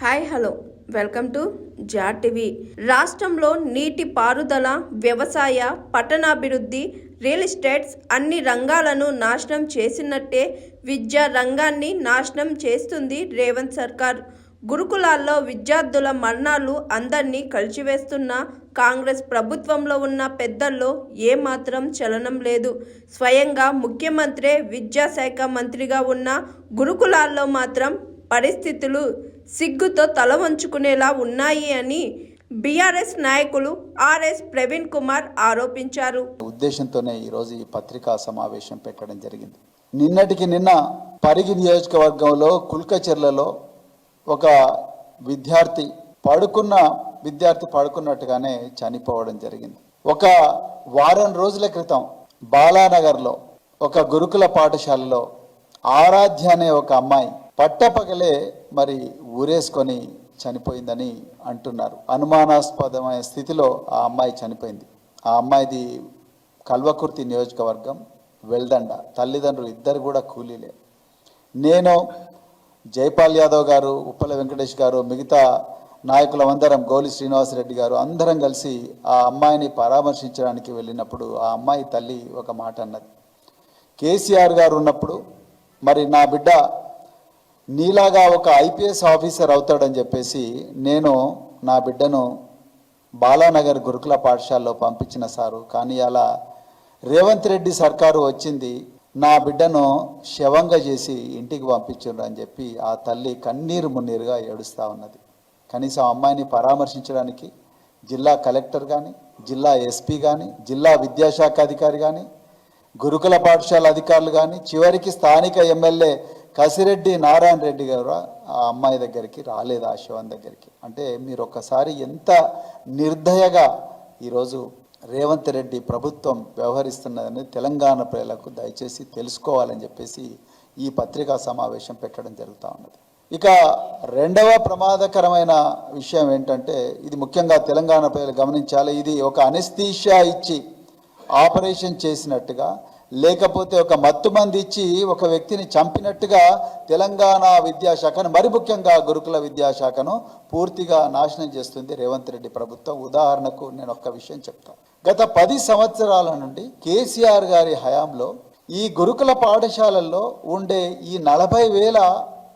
Hi hello welcome to జార్ TV. రాష్ట్రంలో నీటి పారుదల, వ్యవసాయ, పట్టణాభివృద్ధి, రియల్ ఎస్టేట్స్ అన్ని రంగాలను నాశనం చేసినట్టే విద్యా రంగాన్ని నాశనం చేస్తుంది రేవంత్ సర్కార్. గురుకులాల్లో విద్యార్థుల మరణాలు అందరినీ కలిచివేస్తున్న కాంగ్రెస్ ప్రభుత్వంలో ఉన్న పెద్దల్లో ఏమాత్రం చలనం లేదు. స్వయంగా ముఖ్యమంత్రే విద్యాశాఖ మంత్రిగా ఉన్న గురుకులాల్లో మాత్రం పరిస్థితులు సిగ్గుతో తల వంచుకునేలా ఉన్నాయి అని బీఆర్ఎస్ నాయకులు ఆర్ఎస్ ప్రవీణ్ కుమార్ ఆరోపించారు. ఉద్దేశంతోనే ఈరోజు ఈ పత్రికా సమావేశం పెట్టడం జరిగింది. నిన్నటికి నిన్న పరిగి నియోజకవర్గంలో కుల్కచెర్లలో ఒక విద్యార్థి పడుకున్నట్టుగానే చనిపోవడం జరిగింది. ఒక వారం రోజుల క్రితం బాలానగర్లో ఒక గురుకుల పాఠశాలలో ఆరాధ్య అనే ఒక అమ్మాయి పట్టపగలే మరి ఊరేసుకొని చనిపోయిందని అంటున్నారు. అనుమానాస్పదమైన స్థితిలో ఆ అమ్మాయి చనిపోయింది. ఆ అమ్మాయిది కల్వకుర్తి నియోజకవర్గం వెల్దండ. తల్లిదండ్రులు ఇద్దరు కూడా కూలీలే. నేను, జైపాల్ యాదవ్ గారు, ఉప్పల వెంకటేష్ గారు, మిగతా నాయకులందరం, గోలి శ్రీనివాసరెడ్డి గారు అందరం కలిసి ఆ అమ్మాయిని పరామర్శించడానికి వెళ్ళినప్పుడు ఆ అమ్మాయి తల్లి ఒక మాట అన్నది. కేసీఆర్ గారు ఉన్నప్పుడు మరి నా బిడ్డ నీలాగా ఒక ఐపీఎస్ ఆఫీసర్ అవుతాడని చెప్పేసి నేను నా బిడ్డను బాలానగర్ గురుకుల పాఠశాలలో పంపించిన సారు. కానీ అలా రేవంత్ రెడ్డి సర్కారు వచ్చింది, నా బిడ్డను శవంగా చేసి ఇంటికి పంపించారు అని చెప్పి ఆ తల్లి కన్నీరు మున్నీరుగా ఏడుస్తూ ఉన్నది. కనీసం అమ్మాయిని పరామర్శించడానికి జిల్లా కలెక్టర్ కానీ, జిల్లా ఎస్పీ కానీ, జిల్లా విద్యాశాఖ అధికారి కానీ, గురుకుల పాఠశాల అధికారులు కానీ, చివరికి స్థానిక ఎమ్మెల్యే కసిరెడ్డి నారాయణ రెడ్డి గారు ఆ అమ్మాయి దగ్గరికి రాలేదు, ఆ శవం దగ్గరికి. అంటే మీరు ఒక్కసారి ఎంత నిర్దయగా ఈరోజు రేవంత్ రెడ్డి ప్రభుత్వం వ్యవహరిస్తున్నదని తెలంగాణ ప్రజలకు దయచేసి తెలుసుకోవాలని చెప్పేసి ఈ పత్రికా సమావేశం పెట్టడం జరుగుతూ ఉన్నది. ఇక రెండవ ప్రమాదకరమైన విషయం ఏంటంటే, ఇది ముఖ్యంగా తెలంగాణ ప్రజలు గమనించాలి. ఇది ఒక అనెస్థీషియా ఇచ్చి ఆపరేషన్ చేసినట్టుగా, లేకపోతే ఒక మత్తుమంది ఇచ్చి ఒక వ్యక్తిని చంపినట్టుగా తెలంగాణ విద్యాశాఖను, మరి ముఖ్యంగా గురుకుల విద్యాశాఖను పూర్తిగా నాశనం చేస్తుంది రేవంత్ రెడ్డి ప్రభుత్వం. ఉదాహరణకు నేను ఒక్క విషయం చెప్తాను. గత 10 సంవత్సరాల నుండి కేసీఆర్ గారి హయాంలో ఈ గురుకుల పాఠశాలల్లో ఉండే ఈ 40,000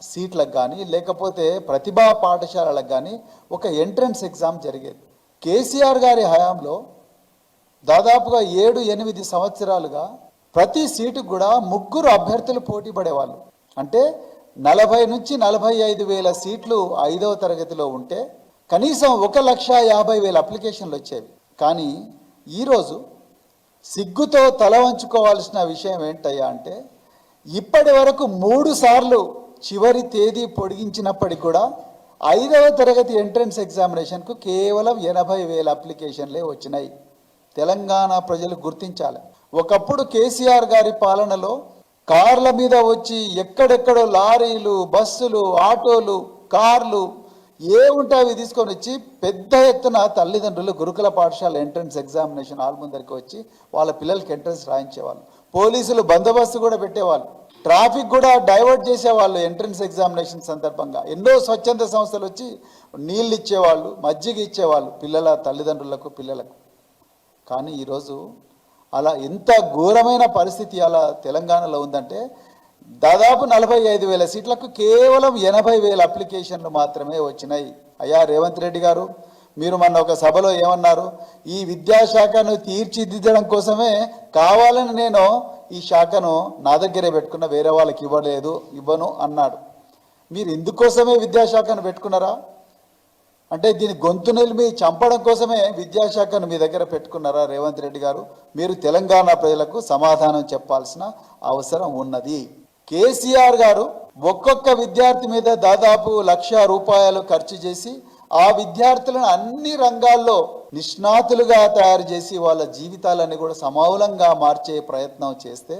సీట్లకు కానీ, లేకపోతే ప్రతిభా పాఠశాలలకు కానీ ఒక ఎంట్రన్స్ ఎగ్జామ్ జరిగేది. కేసీఆర్ గారి హయాంలో దాదాపుగా 7-8 సంవత్సరాలుగా ప్రతి సీటుకు కూడా 3 అభ్యర్థులు పోటీ పడేవాళ్ళు. అంటే 40 నుంచి 45,000 సీట్లు 5వ తరగతిలో ఉంటే కనీసం 1,50,000 అప్లికేషన్లు వచ్చేవి. కానీ ఈరోజు సిగ్గుతో తల వంచుకోవాల్సిన విషయం ఏంటయ్యా అంటే, ఇప్పటి వరకు 3 సార్లు చివరి తేదీ పొడిగించినప్పటికీ కూడా 5వ తరగతి ఎంట్రన్స్ ఎగ్జామినేషన్కు కేవలం 80,000 అప్లికేషన్లే వచ్చినాయి. తెలంగాణ ప్రజలు గుర్తించాలి. ఒకప్పుడు కేసీఆర్ గారి పాలనలో కార్ల మీద వచ్చి ఎక్కడెక్కడో లారీలు, బస్సులు, ఆటోలు, కార్లు ఏ ఉంటే అవి తీసుకొని వచ్చి పెద్ద ఎత్తున తల్లిదండ్రులు గురుకుల పాఠశాల ఎంట్రన్స్ ఎగ్జామినేషన్ హాల్ ముందరికి వచ్చి వాళ్ళ పిల్లలకి ఎంట్రన్స్ రాయించేవాళ్ళు. పోలీసులు బందోబస్తు కూడా పెట్టేవాళ్ళు. ట్రాఫిక్ కూడా డైవర్ట్ చేసేవాళ్ళు. ఎంట్రన్స్ ఎగ్జామినేషన్ సందర్భంగా ఎన్నో స్వచ్ఛంద సంస్థలు వచ్చి నీళ్ళు ఇచ్చేవాళ్ళు, మజ్జిగ ఇచ్చేవాళ్ళు పిల్లల తల్లిదండ్రులకు, పిల్లలకు. కానీ ఈరోజు అలా ఎంత ఘోరమైన పరిస్థితి అలా తెలంగాణలో ఉందంటే, దాదాపు 45,000 సీట్లకు కేవలం 80,000 అప్లికేషన్లు మాత్రమే వచ్చినాయి. అయ్యా రేవంత్ రెడ్డి గారు, మీరు మొన్న ఒక సభలో ఏమన్నారు? ఈ విద్యాశాఖను తీర్చిదిద్దడం కోసమే కావాలని నేను ఈ శాఖను నా దగ్గరే పెట్టుకున్న, వేరే వాళ్ళకి ఇవ్వను అన్నాడు. మీరు ఇందుకోసమే విద్యాశాఖను పెట్టుకున్నారా? అంటే దీని గొంతు నిలిమి చంపడం కోసమే విద్యాశాఖను మీ దగ్గర పెట్టుకున్నారా రేవంత్ రెడ్డి గారు? మీరు తెలంగాణ ప్రజలకు సమాధానం చెప్పాల్సిన అవసరం ఉన్నది. కేసీఆర్ గారు ఒక్కొక్క విద్యార్థి మీద దాదాపు ₹1,00,000 ఖర్చు చేసి ఆ విద్యార్థులను అన్ని రంగాల్లో నిష్ణాతులుగా తయారు చేసి వాళ్ళ జీవితాలన్నీ కూడా సమూలంగా మార్చే ప్రయత్నం చేస్తే,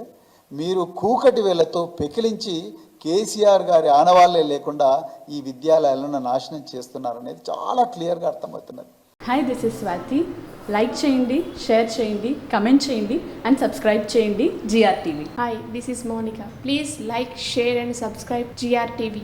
మీరు కూకటి వేళ్లతో పెకిలించి కేసీఆర్ గారి ఆనవాళ్లే లేకుండా ఈ విద్యాలయాలను నాశనం చేస్తున్నారనేది చాలా క్లియర్గా అర్థమవుతున్నది. Hi, this is Swathi. Like చేయండి, షేర్ చేయండి, కమెంట్ చేయండి అండ్ సబ్స్క్రైబ్ చేయండి GR TV. Hi, this is Monica. Please like, share and subscribe GR TV.